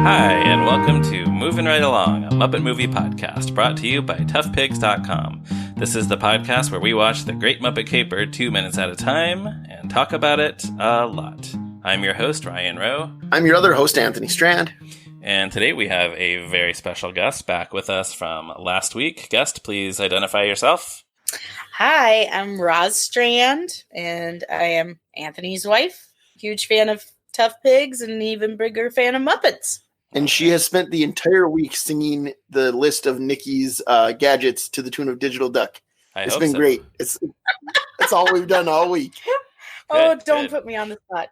Hi, and welcome to Movin' Right Along, a Muppet movie podcast brought to you by toughpigs.com. This is the podcast where we watch The Great Muppet Caper 2 minutes at a time and talk about it a lot. I'm your host, Ryan Rowe. I'm your other host, Anthony Strand. And today we have a very special guest back with us from last week. Guest, please identify yourself. Hi, I'm Roz Strand, and I am Anthony's wife. Huge fan of Tough Pigs and even bigger fan of Muppets. And she has spent the entire week singing the list of Nikki's gadgets to the tune of Digital Duck. It's been great. That's all we've done all week. Don't put me on the spot.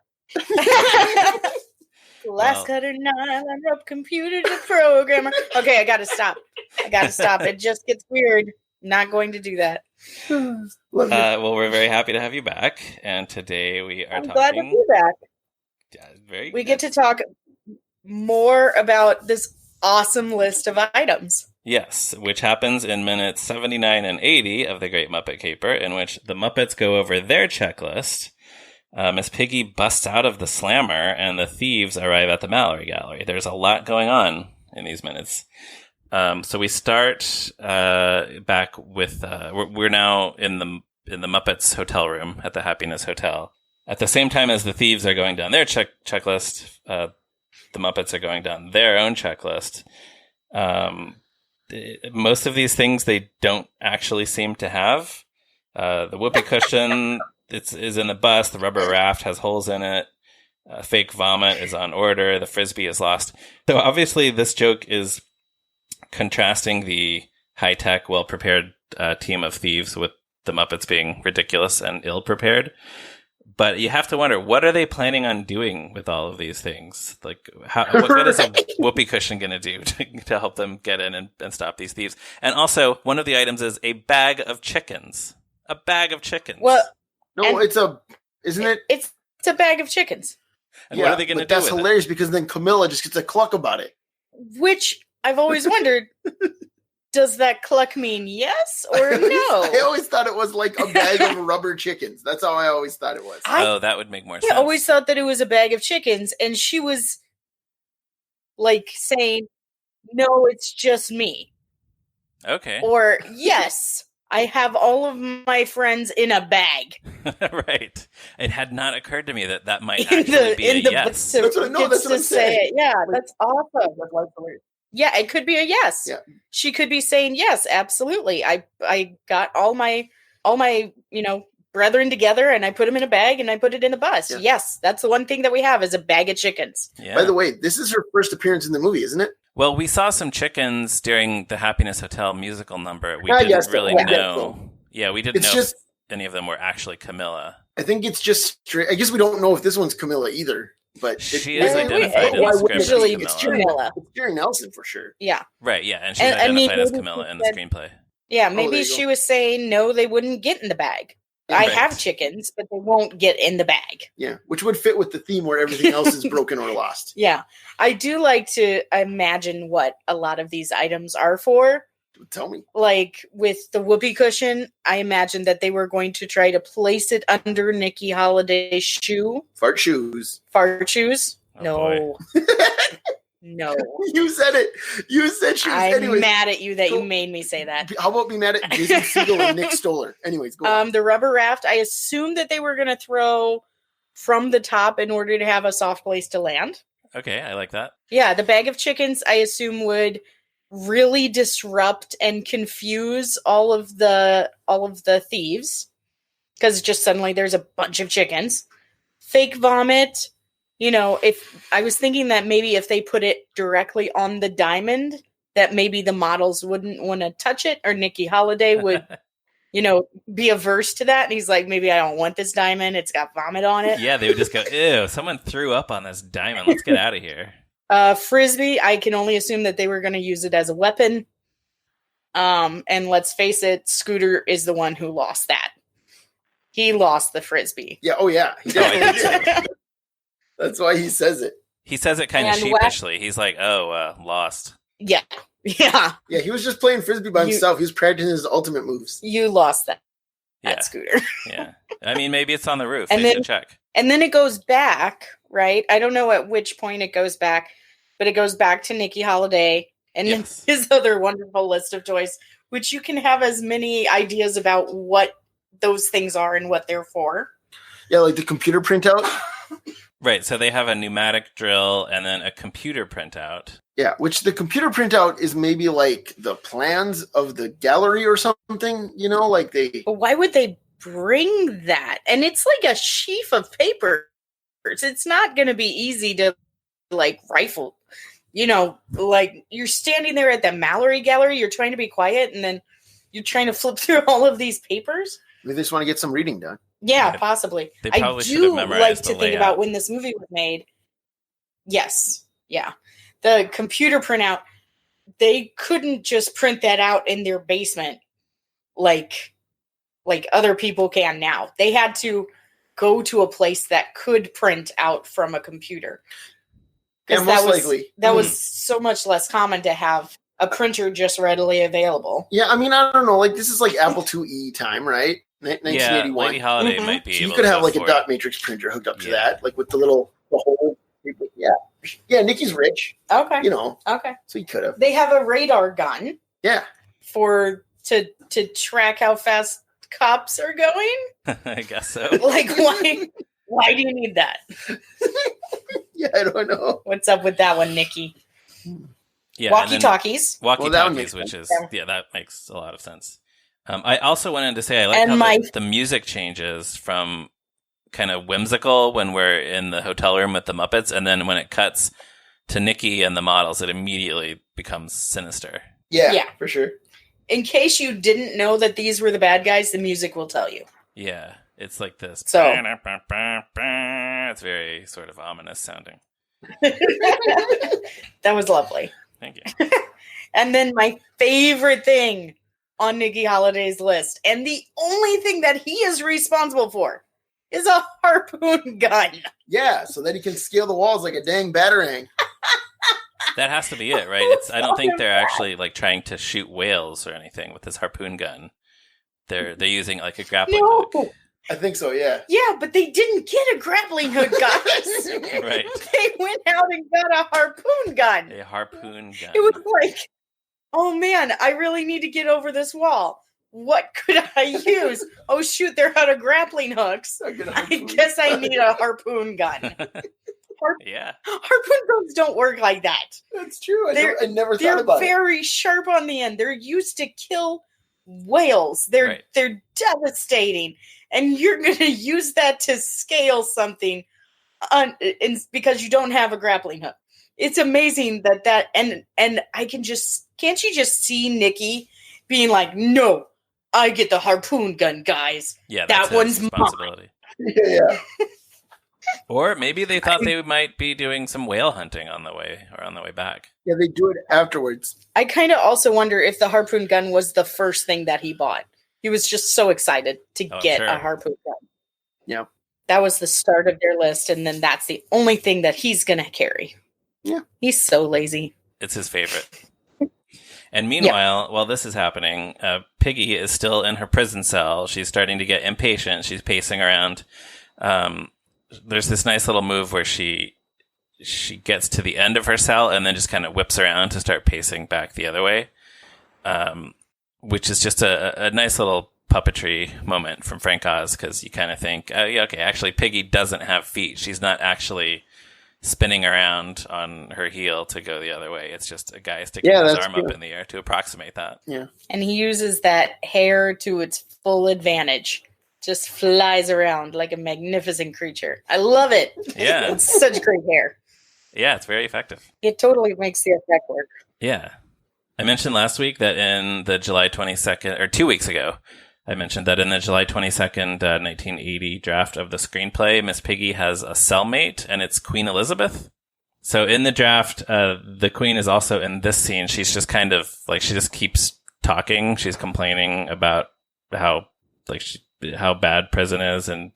Glass cutter, nylon rope, computer to programmer. Okay, I gotta stop. It just gets weird. Not going to do that. Well, we're very happy to have you back. And today we are talking... glad to be back. Yeah, we get to talk more about this awesome list of items. Yes, which happens in minutes 79 and 80 of The Great Muppet Caper, in which the Muppets go over their checklist. Miss Piggy busts out of the slammer, and the thieves arrive at the Mallory Gallery. There's a lot going on in these minutes. So we start back with we're now in the Muppets hotel room at the Happiness Hotel. At the same time as the thieves are going down their checklist, the Muppets are going down their own checklist. Most of these things they don't actually seem to have. The whoopee cushion is in the bus. The rubber raft has holes in it. Fake vomit is on order. The frisbee is lost. So obviously this joke is contrasting the high-tech, well-prepared team of thieves with the Muppets being ridiculous and ill-prepared. But you have to wonder, what are they planning on doing with all of these things? Like, what good is a whoopee cushion going to do to help them get in and stop these thieves? And also, one of the items is a bag of chickens. A bag of chickens. Well, no, isn't it? It's a bag of chickens. And what are they going to do with it? That's hilarious because then Camilla just gets a cluck about it. Which I've always wondered, does that cluck mean yes or no? I always thought it was like a bag of rubber chickens. That's how I always thought it was. That would make more sense. I always thought that it was a bag of chickens, and she was like saying, no, it's just me. Okay. Or, yes, I have all of my friends in a bag. Right. It had not occurred to me that might actually be a yes. That's what I'm saying. Yeah, that's awesome. Yeah, it could be a yes. Yeah. She could be saying yes, absolutely. I got all my brethren together and I put them in a bag and I put it in the bus. Yeah. Yes, that's the one thing that we have is a bag of chickens. Yeah. By the way, this is her first appearance in the movie, isn't it? Well, we saw some chickens during the Happiness Hotel musical number. We didn't really know. Yeah, we didn't know if any of them were actually Camilla. I think it's just straight. I guess we don't know if this one's Camilla either. But she is identified in the script as Camilla. It's Jerry Nelson for sure. Yeah. Right, yeah. And she's identified as Camilla in the screenplay. Yeah, maybe she was saying, no, they wouldn't get in the bag. I have chickens, but they won't get in the bag. Yeah, which would fit with the theme where everything else is broken or lost. Yeah. I do like to imagine what a lot of these items are for. Tell me. Like with the whoopee cushion, I imagine that they were going to try to place it under Nikki Holiday's shoe. Fart shoes. Oh, no. No. You said it. You said shoes. I'm mad at you that you made me say that. How about be mad at Jason Segel and Nick Stoller? Anyways, go on. The rubber raft, I assumed that they were going to throw from the top in order to have a soft place to land. Okay, I like that. Yeah, the bag of chickens, I assume, would really disrupt and confuse all of the thieves because just suddenly there's a bunch of chickens. Fake vomit, if I was thinking that maybe if they put it directly on the diamond, that maybe the models wouldn't want to touch it, or Nikki Holiday would be averse to that, and he's like, maybe I don't want this diamond, it's got vomit on it. Yeah, they would just go, ew, someone threw up on this diamond, let's get out of here. Frisbee, I can only assume that they were going to use it as a weapon. And let's face it, Scooter is the one who lost that. He lost the Frisbee. Yeah. Oh, yeah. He definitely did. That's why he says it. He says it kind of sheepishly. He's like, lost. Yeah. Yeah. Yeah, he was just playing Frisbee by himself. He was practicing his ultimate moves. You lost that Scooter. Yeah. I mean, maybe it's on the roof. They should check. And then it goes back, right? I don't know at which point it goes back. but it goes back to Nikki Holiday and his other wonderful list of toys, which you can have as many ideas about what those things are and what they're for. Yeah, like the computer printout. Right, so they have a pneumatic drill and then a computer printout. Yeah, which the computer printout is maybe like the plans of the gallery or something, you know, like they... But why would they bring that? And it's like a sheaf of papers. It's not going to be easy to, like, rifle. You know, like, you're standing there at the Mallory Gallery, you're trying to be quiet, and then you're trying to flip through all of these papers. Maybe they just want to get some reading done. Yeah, possibly. I do like to think about when this movie was made. Yes, yeah. The computer printout, they couldn't just print that out in their basement like other people can now. They had to go to a place that could print out from a computer. Yeah, most likely. That was so much less common to have a printer just readily available. Yeah, I mean, I don't know. Like, this is like Apple IIe time, right? 1981. Yeah, Lady Holiday might be. So you could have like a dot matrix printer hooked up to that, like with the whole. Yeah, yeah. Nikki's rich. Okay, you know. Okay, so you could have. They have a radar gun. Yeah, to track how fast cops are going. I guess so. Like, why do you need that? Yeah, I don't know. What's up with that one, Nikki? Yeah, walkie-talkies. Walkie-talkies, which is that makes a lot of sense. I also wanted to say I like how the music changes from kind of whimsical when we're in the hotel room with the Muppets, and then when it cuts to Nikki and the models, it immediately becomes sinister. Yeah, for sure. In case you didn't know that these were the bad guys, the music will tell you. Yeah, it's like this. So it's very sort of ominous sounding. That was lovely. Thank you. And then my favorite thing on Nikki Holiday's list, and the only thing that he is responsible for, is a harpoon gun. Yeah, so that he can scale the walls like a dang batarang. That has to be it, right? I don't think they're actually like trying to shoot whales or anything with this harpoon gun. They're using like a grappling hook. I think so, yeah. Yeah, but they didn't get a grappling hook, guys. Right. They went out and got a harpoon gun. A harpoon gun. It was like, oh man, I really need to get over this wall. What could I use? Oh shoot, they're out of grappling hooks. I guess I need a harpoon gun. Yeah. Harpoon guns don't work like that. That's true. I never thought about it. They're very sharp on the end. They're used to kill whales. They're devastating. And you're going to use that to scale something because you don't have a grappling hook. It's amazing that and can't you just see Nikki being like, no, I get the harpoon gun, guys. Yeah, that one's responsibility. Yeah. Or maybe they thought they might be doing some whale hunting on the way back. Yeah, they do it afterwards. I kind of also wonder if the harpoon gun was the first thing that he bought. He was just so excited to get a harpoon gun. Yeah. That was the start of their list, and then that's the only thing that he's going to carry. Yeah. He's so lazy. It's his favorite. And meanwhile, while this is happening, Piggy is still in her prison cell. She's starting to get impatient. She's pacing around. There's this nice little move where she gets to the end of her cell and then just kind of whips around to start pacing back the other way, which is just a nice little puppetry moment from Frank Oz, because you kind of think, oh, yeah, okay, actually Piggy doesn't have feet. She's not actually spinning around on her heel to go the other way. It's just a guy sticking his arm up in the air to approximate that. Yeah. And he uses that hair to its full advantage. Just flies around like a magnificent creature. I love it. Yeah. It's such great hair. Yeah, it's very effective. It totally makes the effect work. Yeah. I mentioned last week that in the July 22nd, or 2 weeks ago, I mentioned that in the July 22nd, 1980 draft of the screenplay, Miss Piggy has a cellmate, and it's Queen Elizabeth. So in the draft, the Queen is also in this scene. She's just kind of like, she just keeps talking. She's complaining about how bad prison is, and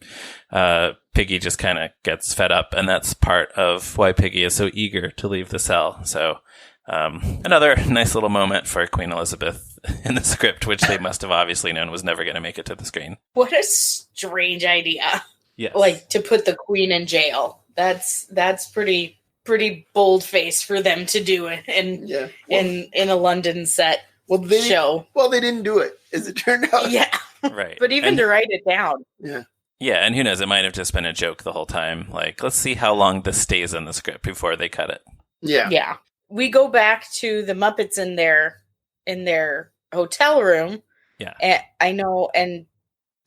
Piggy just kind of gets fed up, and that's part of why Piggy is so eager to leave the cell. So another nice little moment for Queen Elizabeth in the script, which they must have obviously known was never going to make it to the screen. What a strange idea. Yes. Like, to put the Queen in jail. That's pretty pretty bold face for them to do it in a London set show. Well, they didn't do it, as it turned out. Yeah. Right. But even to write it down. Yeah. Yeah, and who knows, it might have just been a joke the whole time. Like, let's see how long this stays in the script before they cut it. Yeah. Yeah. We go back to the Muppets in their hotel room. Yeah. And I know, and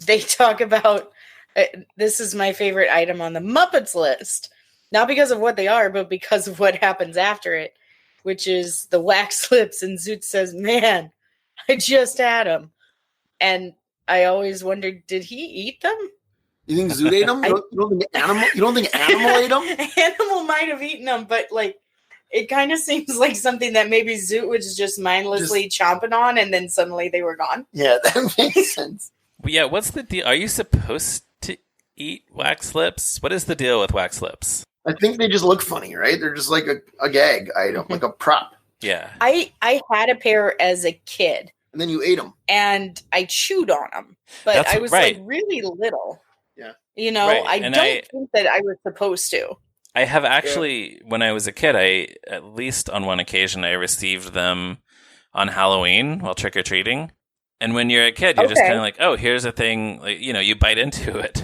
they talk about this is my favorite item on the Muppets list. Not because of what they are, but because of what happens after it, which is the wax lips. And Zoot says, "Man, I just had them." And I always wondered, did he eat them? You think Zoot ate them? You don't think Animal ate them? Animal might have eaten them, but like it kind of seems like something that maybe Zoot was just mindlessly chomping on, and then suddenly they were gone. Yeah, that makes sense. But yeah, what's the deal? Are you supposed to eat wax lips? What is the deal with wax lips? I think they just look funny, right? They're just like a gag item, like a prop. Yeah. I had a pair as a kid. And then you ate them. And I chewed on them. But I was like really little. Yeah. You know, I don't think that I was supposed to. I have actually, when I was a kid, at least on one occasion, I received them on Halloween while trick-or-treating. And when you're a kid, you're just kind of like, oh, here's a thing, like, you know, you bite into it.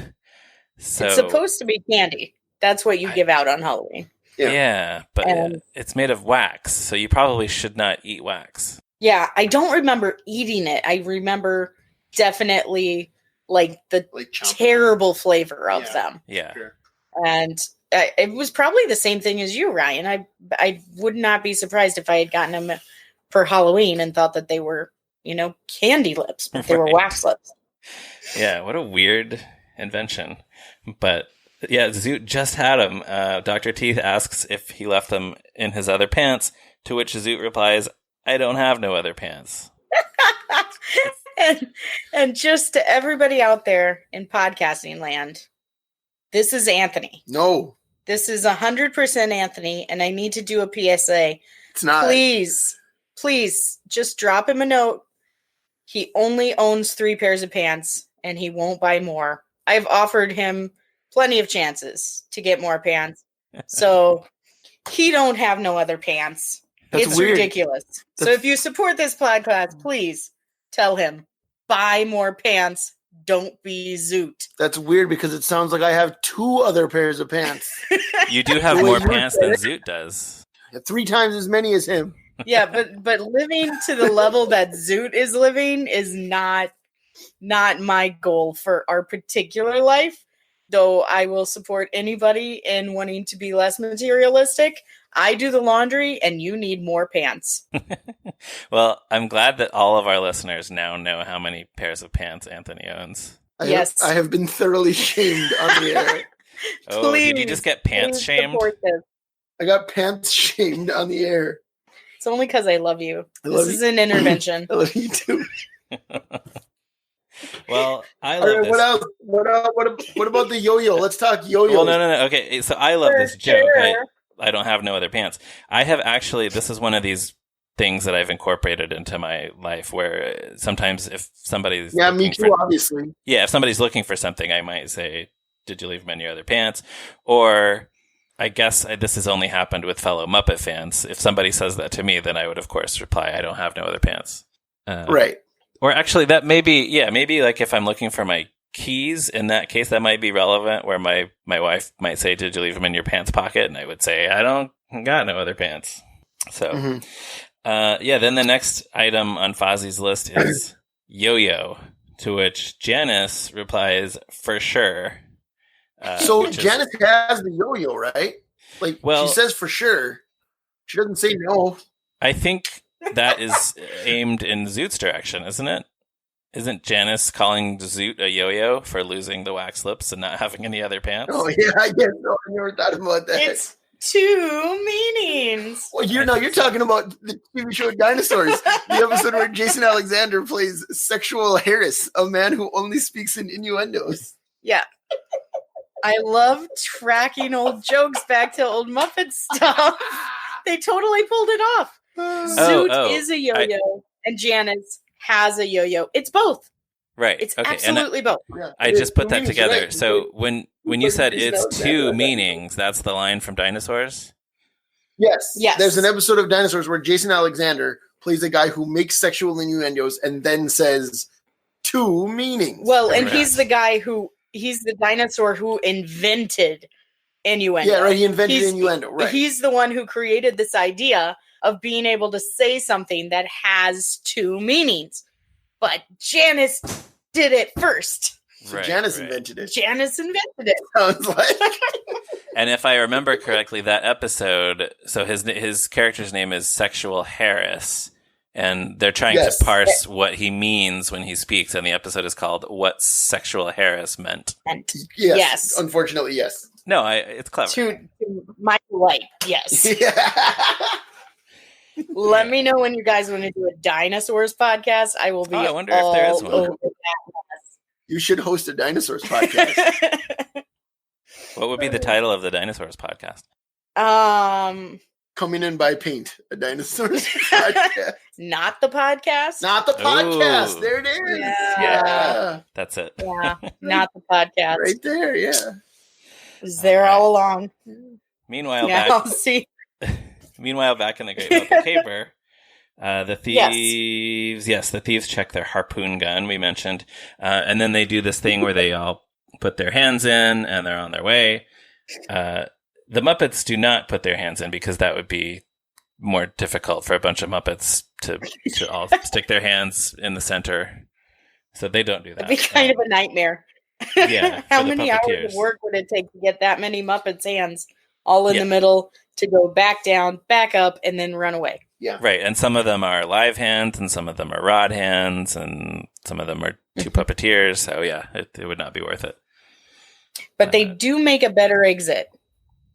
So it's supposed to be candy. That's what you give out on Halloween. Yeah, but it's made of wax, so you probably should not eat wax. Yeah, I don't remember eating it. I remember definitely like the terrible flavor of them. Yeah. Sure. And it was probably the same thing as you, Ryan. I would not be surprised if I had gotten them for Halloween and thought that they were, you know, candy lips, but they were wax lips. Yeah, what a weird invention. But yeah, Zoot just had them. Dr. Teeth asks if he left them in his other pants, to which Zoot replies, "I don't have no other pants." and just to everybody out there in podcasting land, this is Anthony. No. This is 100% Anthony, and I need to do a PSA. It's not. Please, just drop him a note. He only owns 3 pairs of pants, and he won't buy more. I've offered him plenty of chances to get more pants. So he don't have no other pants. It's weird. Ridiculous. So if you support this podcast, please tell him, buy more pants. Don't be Zoot. That's weird because it sounds like I have 2 other pairs of pants. You do have more pants than Zoot does. 3 times as many as him. Yeah, but living to the level that Zoot is living is not my goal for our particular life. Though I will support anybody in wanting to be less materialistic. I do the laundry, and you need more pants. Well, I'm glad that all of our listeners now know how many pairs of pants Anthony owns. I have been thoroughly shamed on the air. Oh, did you just get pants shamed? I got pants shamed on the air. It's only because I love you. This is an intervention. I love you too. Well, I love this. What about the yo-yo? Let's talk yo-yo. Well, no. Okay, so I love this joke. I don't have no other pants. I have actually, this is one of these things that I've incorporated into my life where sometimes if somebody's me too, obviously. Yeah, if somebody's looking for something, I might say, "Did you leave them in your other pants?" Or I guess this has only happened with fellow Muppet fans. If somebody says that to me, then I would, of course, reply, "I don't have no other pants." Right. Or actually, that maybe like if I'm looking for my keys, in that case, that might be relevant, where my wife might say, "Did you leave them in your pants pocket?" And I would say, "I don't got no other pants." So, then the next item on Fozzie's list is yo-yo, to which Janice replies, "For sure." So Janice has the yo-yo, right? Like, she says for sure. She doesn't say no. I think that is aimed in Zoot's direction, isn't it? Isn't Janice calling Zoot a yo-yo for losing the wax lips and not having any other pants? Oh, yeah, I guess so. I never thought about that. It's 2 meanings. Well, you're talking about the TV show Dinosaurs, the episode where Jason Alexander plays Sexual Harris, a man who only speaks in innuendos. Yeah. I love tracking old jokes back to old Muppet stuff. They totally pulled it off. Zoot is a yo-yo, and Janice has a yo-yo. It's both. Right. It's absolutely both. Yeah. I just put that together. Right. So when you said it's 2 meanings, that's the line from Dinosaurs? Yes. Yes. There's an episode of Dinosaurs where Jason Alexander plays a guy who makes sexual innuendos and then says two meanings. Well, and he's the dinosaur who invented innuendo. Yeah, right. He invented innuendo. Right. He's the one who created this idea of being able to say something that has two meanings. But Janice did it first. So Janice invented it. Janice invented it. Sounds like. And if I remember correctly, that episode, so his character's name is Sexual Harris, and they're trying to parse what he means when he speaks, and the episode is called What Sexual Harris Meant. Yes. Unfortunately, yes. No, it's clever. To my light, yes. Let me know when you guys want to do a dinosaurs podcast. I will be I wonder if there is one. You should host a dinosaurs podcast. What would be the title of the dinosaurs podcast? Coming in by paint, a dinosaurs podcast. Not the podcast. Not the podcast. There it is. Yeah. That's it. Yeah. Not the podcast. Right there. Yeah. It was there all along. Meanwhile, I'll see. Meanwhile, back in the Great Muppet Caper, the thieves, the thieves check their harpoon gun, we mentioned. And then they do this thing where they all put their hands in and they're on their way. The Muppets do not put their hands in because that would be more difficult for a bunch of Muppets to all stick their hands in the center. So they don't do that. It'd be kind of a nightmare. Yeah. How many hours of work would it take to get that many Muppets' hands all in the middle to go back down, back up, and then run away? Yeah. Right. And some of them are live hands and some of them are rod hands and some of them are two puppeteers. So yeah, it would not be worth it. But they do make a better exit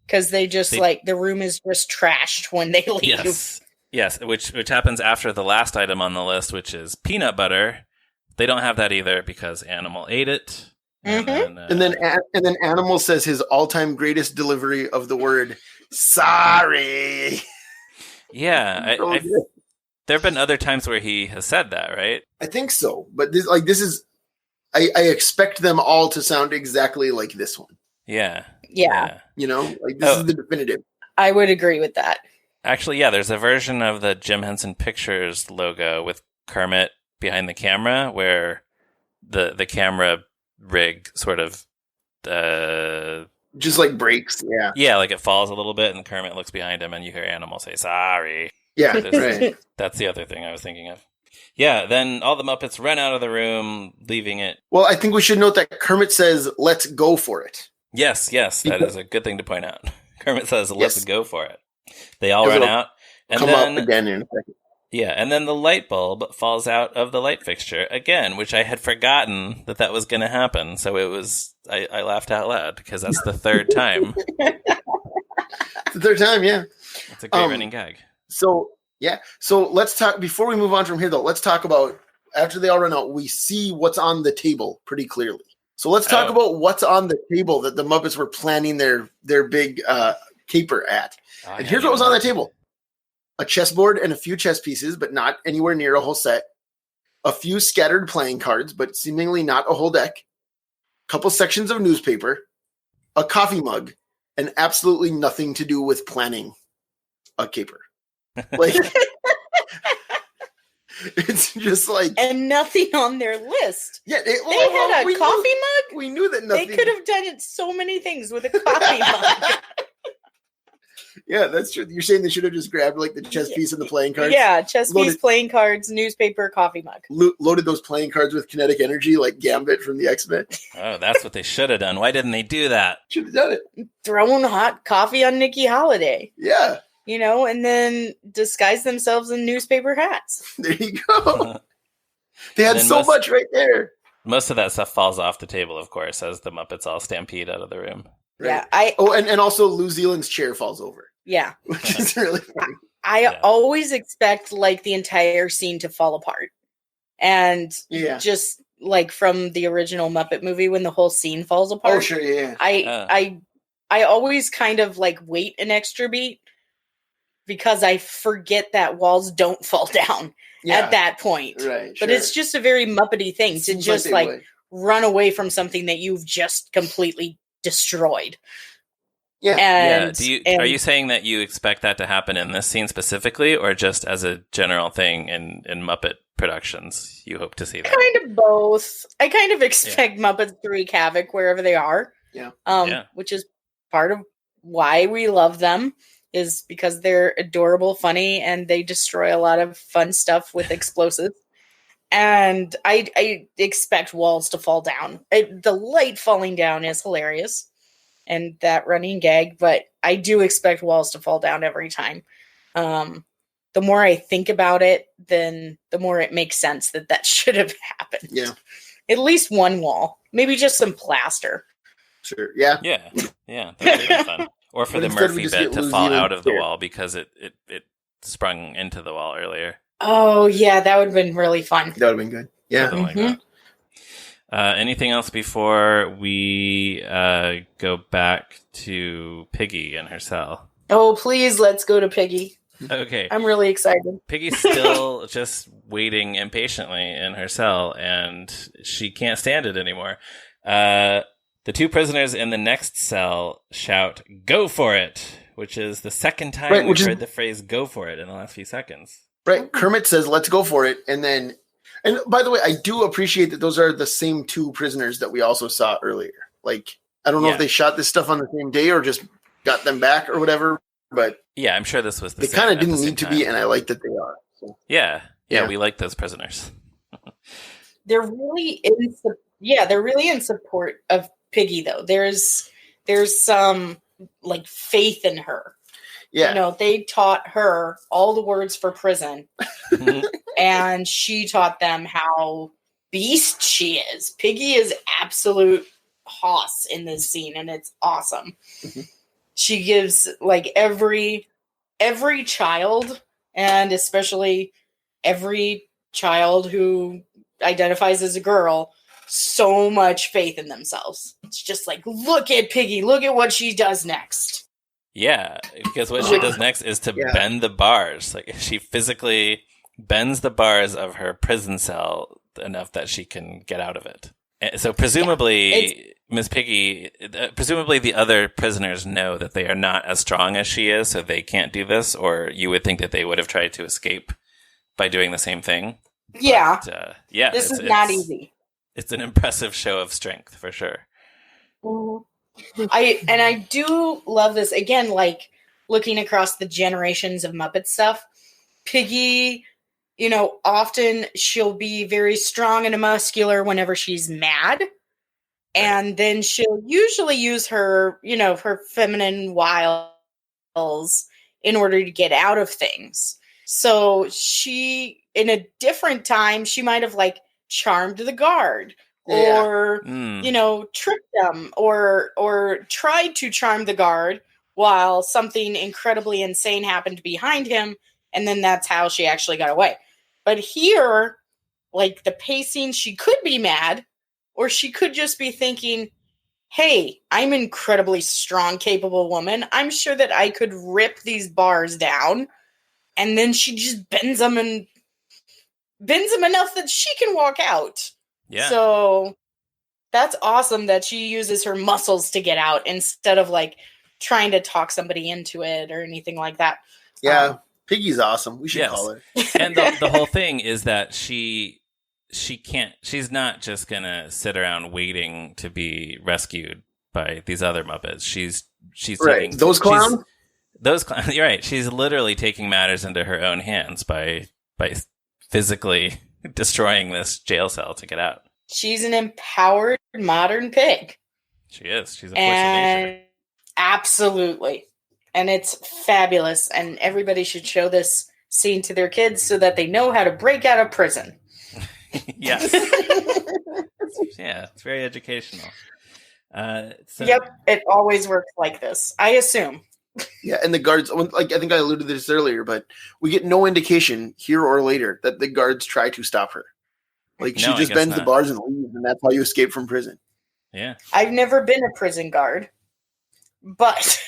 because they just the room is just trashed when they leave. Yes. Which happens after the last item on the list, which is peanut butter. They don't have that either because Animal ate it. Mm-hmm. And then Animal says his all-time greatest delivery of the word sorry. Yeah, there have been other times where he has said that, right? I think so, but this is. I expect them all to sound exactly like this one. Yeah. You know, like this is the definitive. I would agree with that. Actually, yeah, there's a version of the Jim Henson Pictures logo with Kermit behind the camera where the camera rig sort of just like breaks. Yeah, like it falls a little bit and Kermit looks behind him and you hear Animal say sorry. Yeah, right. That's the other thing I was thinking of. Yeah, then all the Muppets run out of the room, leaving it. Well, I think we should note that Kermit says, "Let's go for it." Yes, that is a good thing to point out. Kermit says, "Let's go for it." They all run out, and then up again in a second. Yeah, and then the light bulb falls out of the light fixture again, which I had forgotten that was going to happen. So it was I laughed out loud because that's the third time. It's the third time, yeah. It's a great running gag. So let's talk before we move on from here, though. Let's talk about after they all run out. We see what's on the table pretty clearly. So let's talk about what's on the table that the Muppets were planning their big caper at. And here's what was on that table: a chessboard and a few chess pieces, but not anywhere near a whole set. A few scattered playing cards, but seemingly not a whole deck. A couple sections of newspaper, a coffee mug, and absolutely nothing to do with planning a caper. Like, it's just like, and nothing on their list. Yeah, they had a coffee mug. We knew that nothing. They could have done so many things with a coffee mug. Yeah, that's true. You're saying they should have just grabbed like the chess piece and the playing cards? Yeah, chess piece, playing cards, newspaper, coffee mug. Loaded those playing cards with kinetic energy like Gambit from the X-Men. Oh, that's what they should have done. Why didn't they do that? Should have done it. Throwing hot coffee on Nikki Holiday. Yeah. You know, and then disguise themselves in newspaper hats. There you go. They had so much right there. Most of that stuff falls off the table, of course, as the Muppets all stampede out of the room. Right. Yeah. And also New Zealand's chair falls over. Yeah. Which is really funny. I always expect like the entire scene to fall apart. And just like from the original Muppet movie when the whole scene falls apart. Oh, sure, yeah. I always kind of like wait an extra beat because I forget that walls don't fall down at that point. Right. But it's just a very Muppety thing to just like run away from something that you've just completely destroyed. Yeah. And, Are you saying that you expect that to happen in this scene specifically, or just as a general thing in Muppet productions? You hope to see that? Kind of both. I kind of expect Muppets to wreak havoc wherever they are. Yeah. Which is part of why we love them, is because they're adorable, funny, and they destroy a lot of fun stuff with explosives. And I expect walls to fall down. The light falling down is hilarious. And that running gag, but I do expect walls to fall down every time. The more I think about it, then the more it makes sense that should have happened. Yeah. At least one wall. Maybe just some plaster. Sure. Yeah. Yeah. That would be fun. Or for the Murphy bed to fall out of the wall because it sprung into the wall earlier. Oh, yeah, that would have been really fun. That would have been good. Yeah. Something like that. Anything else before we go back to Piggy and her cell? Oh, please, let's go to Piggy. Okay. I'm really excited. Piggy's still just waiting impatiently in her cell, and she can't stand it anymore. The two prisoners in the next cell shout, "Go for it!" which is the second time we've heard the phrase "go for it" in the last few seconds. Right. Kermit says, "Let's go for it." And by the way, I do appreciate that those are the same two prisoners that we also saw earlier. Like, I don't know if they shot this stuff on the same day or just got them back or whatever, but yeah, I'm sure this was the they kind of didn't need to be, and I like that they are. So. Yeah, we like those prisoners. They're really in support of Piggy, though. There's some like faith in her. Yeah. They taught her all the words for prison, and she taught them how beast she is. Piggy is absolute hoss in this scene, and it's awesome. Mm-hmm. She gives like every child, and especially every child who identifies as a girl, so much faith in themselves. It's just like, look at Piggy, look at what she does next. Yeah, because what she does next is to bend the bars. Like, she physically bends the bars of her prison cell enough that she can get out of it. So presumably, Miss Piggy, presumably the other prisoners know that they are not as strong as she is, so they can't do this, or you would think that they would have tried to escape by doing the same thing. Yeah. But, this is not easy. It's an impressive show of strength, for sure. Mm-hmm. I do love this, again, like looking across the generations of Muppet stuff. Piggy, often she'll be very strong and muscular whenever she's mad. And then she'll usually use her, her feminine wiles in order to get out of things. So she, in a different time, she might have like charmed the guard. Or, tricked them or tried to charm the guard while something incredibly insane happened behind him. And then that's how she actually got away. But here, like the pacing, she could be mad, or she could just be thinking, hey, I'm an incredibly strong, capable woman. I'm sure that I could rip these bars down. And then she just bends them enough that she can walk out. Yeah. So that's awesome that she uses her muscles to get out instead of like trying to talk somebody into it or anything like that. Yeah. Piggy's awesome. We should call her. And the whole thing is that she's not just gonna sit around waiting to be rescued by these other Muppets. She's right. taking Those clowns. You're right. She's literally taking matters into her own hands by physically destroying this jail cell to get out. She's an empowered modern pig. She is. She's a force of nature. Absolutely. And it's fabulous. And everybody should show this scene to their kids so that they know how to break out of prison. Yes. Yeah, it's very educational. Yep, it always works like this, I assume. Yeah, and the guards, like I think I alluded to this earlier, but we get no indication here or later that the guards try to stop her. Like, she just bends the bars and leaves, and that's how you escape from prison. Yeah. I've never been a prison guard, but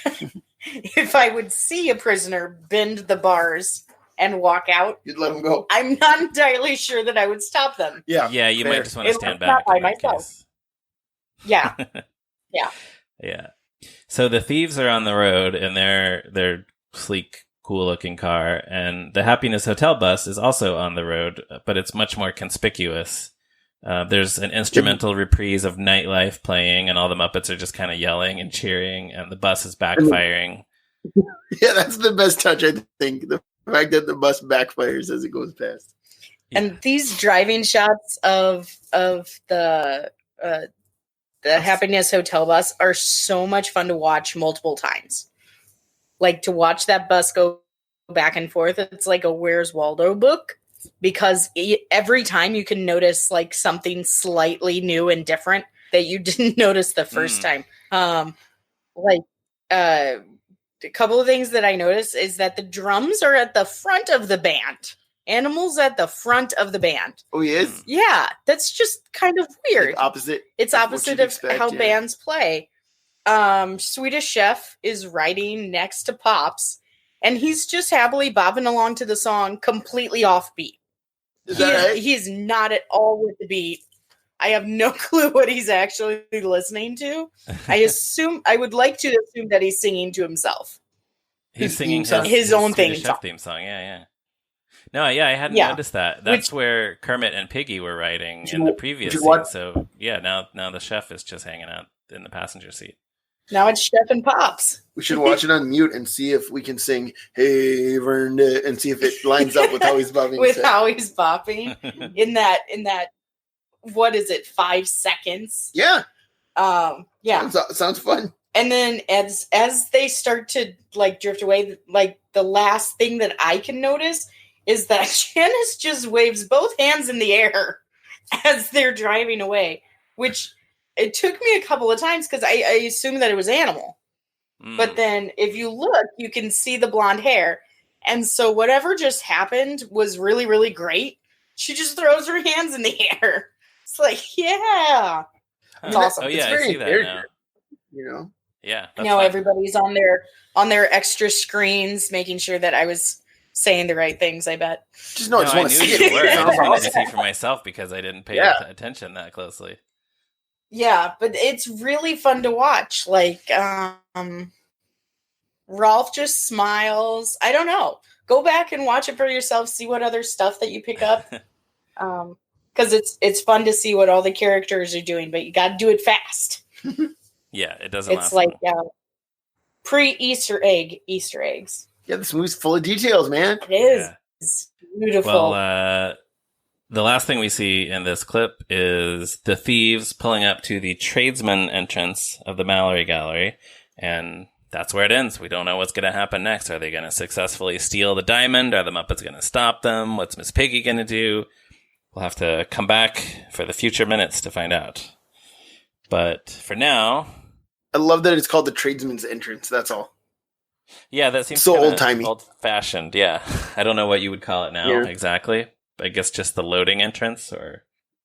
if I would see a prisoner bend the bars and walk out, you'd let them go. I'm not entirely sure that I would stop them. Yeah. Yeah, you might just want to stand back. Not by myself. Yeah. Yeah. Yeah. So the thieves are on the road in their sleek, cool-looking car, and the Happiness Hotel bus is also on the road, but it's much more conspicuous. There's an instrumental reprise of Nightlife playing, and all the Muppets are just kind of yelling and cheering, and the bus is backfiring. Yeah, that's the best touch, I think. The fact that the bus backfires as it goes past. Yeah. And these driving shots of the Happiness Hotel bus are so much fun to watch multiple times. Like, to watch that bus go back and forth, it's like a Where's Waldo book, because every time you can notice like something slightly new and different that you didn't notice the first time. A couple of things that I noticed is that the drums are at the front of the band. Animals at the front of the band. Oh, he is? Yeah, that's just kind of weird. Like opposite. It's opposite of how bands play. Swedish Chef is riding next to Pops, and he's just happily bopping along to the song, completely offbeat. He's not at all with the beat. I have no clue what he's actually listening to. I would like to assume that he's singing to himself. He's singing his own theme song. Yeah. No, I hadn't noticed that. That's where Kermit and Piggy were riding in the previous scene. So now the chef is just hanging out in the passenger seat. Now it's Chef and Pops. We should watch it on mute and see if we can sing "Hey Vernda" and see if it lines up with how he's bopping. How he's bopping in that. What is it? 5 seconds. Yeah. Yeah. Sounds fun. And then as they start to like drift away, like the last thing that I can notice is that Janice just waves both hands in the air as they're driving away, which it took me a couple of times because I assumed that it was Animal. But then if you look, you can see the blonde hair. And so whatever just happened was really, really great. She just throws her hands in the air. It's like, yeah. It's awesome. Oh, yeah, it's I see that now. You know? Yeah. Now everybody's on their extra screens, making sure that I was saying the right things, I bet. I knew you were. I just wanted to see for myself because I didn't pay attention that closely. Yeah, but it's really fun to watch. Like, Rolf just smiles. I don't know. Go back and watch it for yourself. See what other stuff that you pick up. Because it's fun to see what all the characters are doing, but you got to do it fast. Yeah, it doesn't. It's like pre-Easter eggs. Yeah, this movie's full of details, man. It is. Yeah. It's beautiful. Well, the last thing we see in this clip is the thieves pulling up to the tradesman entrance of the Mallory Gallery, and that's where it ends. We don't know what's going to happen next. Are they going to successfully steal the diamond? Are the Muppets going to stop them? What's Miss Piggy going to do? We'll have to come back for the future minutes to find out. But for now... I love that it's called the tradesman's entrance, that's all. Yeah, that seems so old-timey. Old-fashioned, yeah. I don't know what you would call it now exactly. I guess just the loading entrance or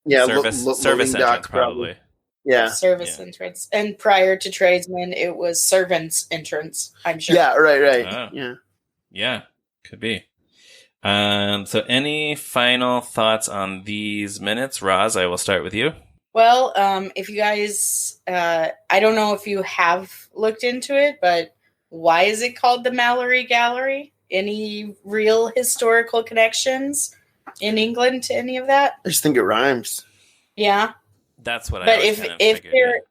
service entrance, probably. Yeah. Service entrance. And prior to tradesman, it was servant's entrance, I'm sure. Yeah, right. Oh. Yeah. Yeah, could be. So any final thoughts on these minutes? Roz, I will start with you. Well, if you guys, I don't know if you have looked into it, but why is it called the Mallory Gallery? Any real historical connections in England to any of that? I just think it rhymes. Yeah. That's what but I was figured.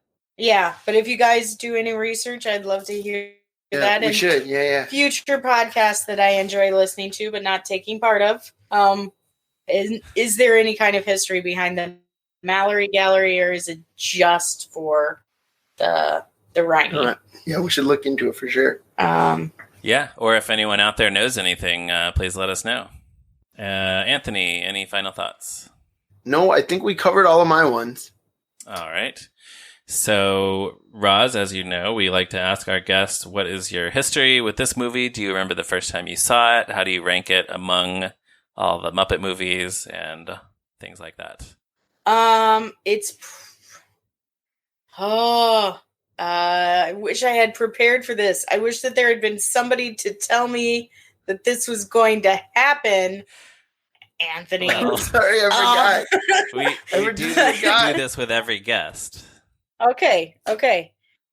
But if you guys do any research, I'd love to hear that. We should, Future podcasts that I enjoy listening to, but not taking part of. Is there any kind of history behind the Mallory Gallery, or is it just for the rhyming? Yeah, we should look into it for sure. Yeah, or if anyone out there knows anything, please let us know. Anthony, any final thoughts? No, I think we covered all of my ones. All right. So, Roz, as you know, we like to ask our guests, what is your history with this movie? Do you remember the first time you saw it? How do you rank it among all the Muppet movies and things like that? I wish I had prepared for this. I wish that there had been somebody to tell me that this was going to happen. Anthony. Well, sorry, I forgot. We do this with every guest. Okay.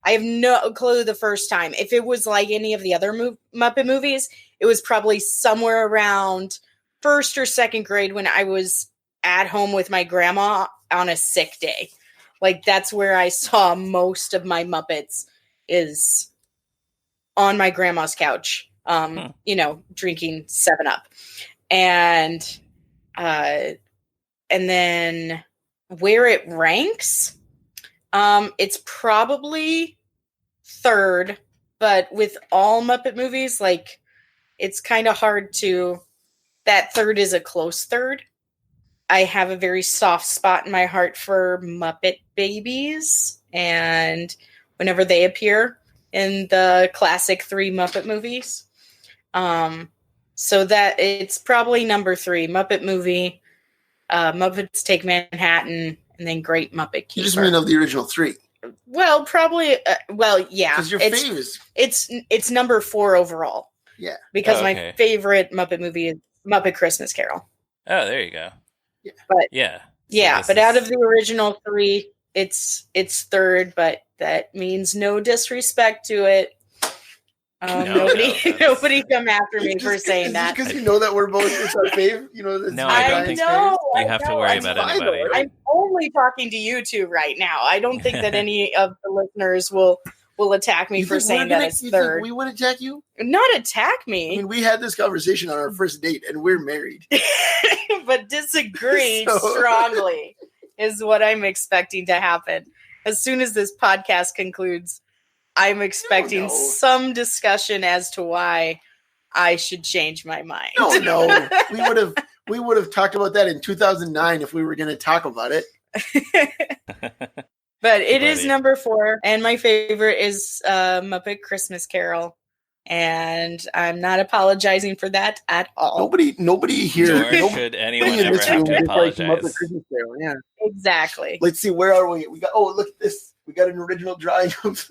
I have no clue the first time. If it was like any of the other Muppet movies, it was probably somewhere around first or second grade when I was at home with my grandma on a sick day. Like, that's where I saw most of my Muppets, is on my grandma's couch, drinking 7-Up. And then where it ranks, it's probably third, but with all Muppet movies, like, it's kind of hard to, that third is a close third. I have a very soft spot in my heart for Muppet Babies, and whenever they appear in the classic 3 Muppet movies. So that it's probably number 3, Muppet movie, Muppets Take Manhattan, and then Great Muppet Keeper. You just mean of the original 3? Well, probably. Yeah, because your fave is it's number 4 overall. Yeah, because my favorite Muppet movie is Muppet Christmas Carol. Oh, there you go. Yeah, but yeah, but out of the original 3, it's third. But that means no disrespect to it. Nobody come after me for saying that. Because you know that we're both, it's our fave. No, I don't think so. You have to worry about anybody. I'm only talking to you two right now. I don't think that any of the listeners will attack me for saying that it's third. We would attack you? Not attack me. I mean, we had this conversation on our first date, and we're married. But disagree strongly is what I'm expecting to happen. As soon as this podcast concludes, I'm expecting some discussion as to why I should change my mind. No. We would have talked about that in 2009 if we were going to talk about it. But it is number 4, and my favorite is Muppet Christmas Carol, and I'm not apologizing for that at all. Nobody here. Nor should anyone ever have to apologize. Muppet Christmas Carol, yeah. Exactly. Let's see, where are we? Look at this. We got an original drawing of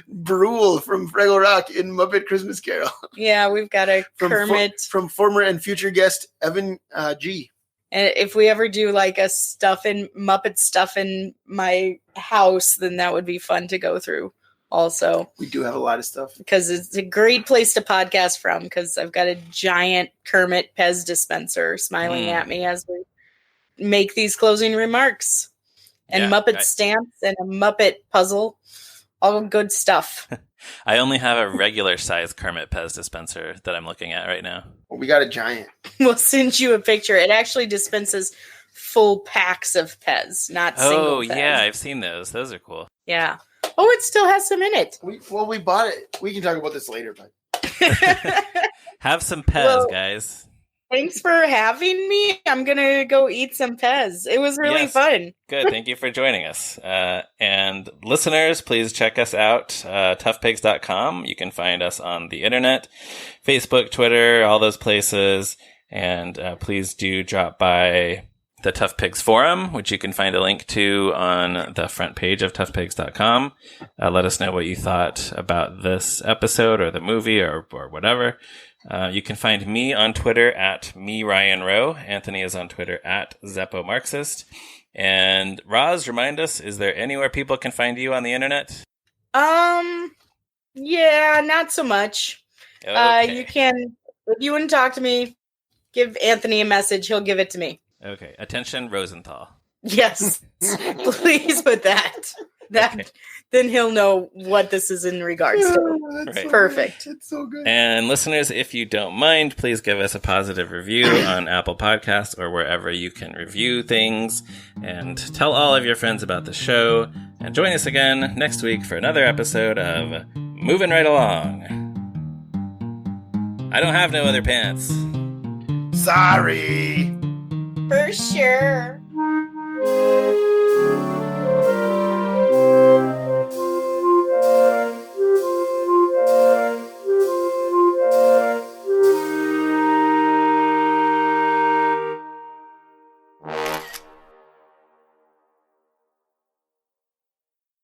Brule from Fraggle Rock in Muppet Christmas Carol. Yeah, we've got a Kermit. From former and future guest Evan G. And if we ever do like a Muppet stuff in my house, then that would be fun to go through also. We do have a lot of stuff. Because it's a great place to podcast from, because I've got a giant Kermit Pez dispenser smiling at me as we make these closing remarks. And Muppet stamps and a Muppet puzzle. All good stuff. I only have a regular size Kermit Pez dispenser that I'm looking at right now. Well, we got a giant. We'll send you a picture. It actually dispenses full packs of Pez, not single Pez. Oh, yeah, I've seen those. Those are cool. Yeah. Oh, it still has some in it. We bought it. We can talk about this later, but have some Pez, guys. Thanks for having me. I'm going to go eat some Pez. It was really fun. Good. Thank you for joining us. And listeners, please check us out, toughpigs.com. You can find us on the internet, Facebook, Twitter, all those places. And please do drop by the Tough Pigs forum, which you can find a link to on the front page of toughpigs.com. Let us know what you thought about this episode or the movie or whatever. You can find me on Twitter at @MeRyanRowe. Anthony is on Twitter at ZeppoMarxist. And Roz, remind us, is there anywhere people can find you on the internet? Yeah, not so much. Okay. You can, if you want to talk to me, give Anthony a message. He'll give it to me. Okay. Attention, Rosenthal. Yes. Please put that. Okay. Then he'll know what this is in regards to. That's so perfect. It's so good. And listeners, if you don't mind, please give us a positive review on Apple Podcasts or wherever you can review things. And tell all of your friends about the show. And join us again next week for another episode of Movin' Right Along. I don't have no other pants. Sorry. For sure.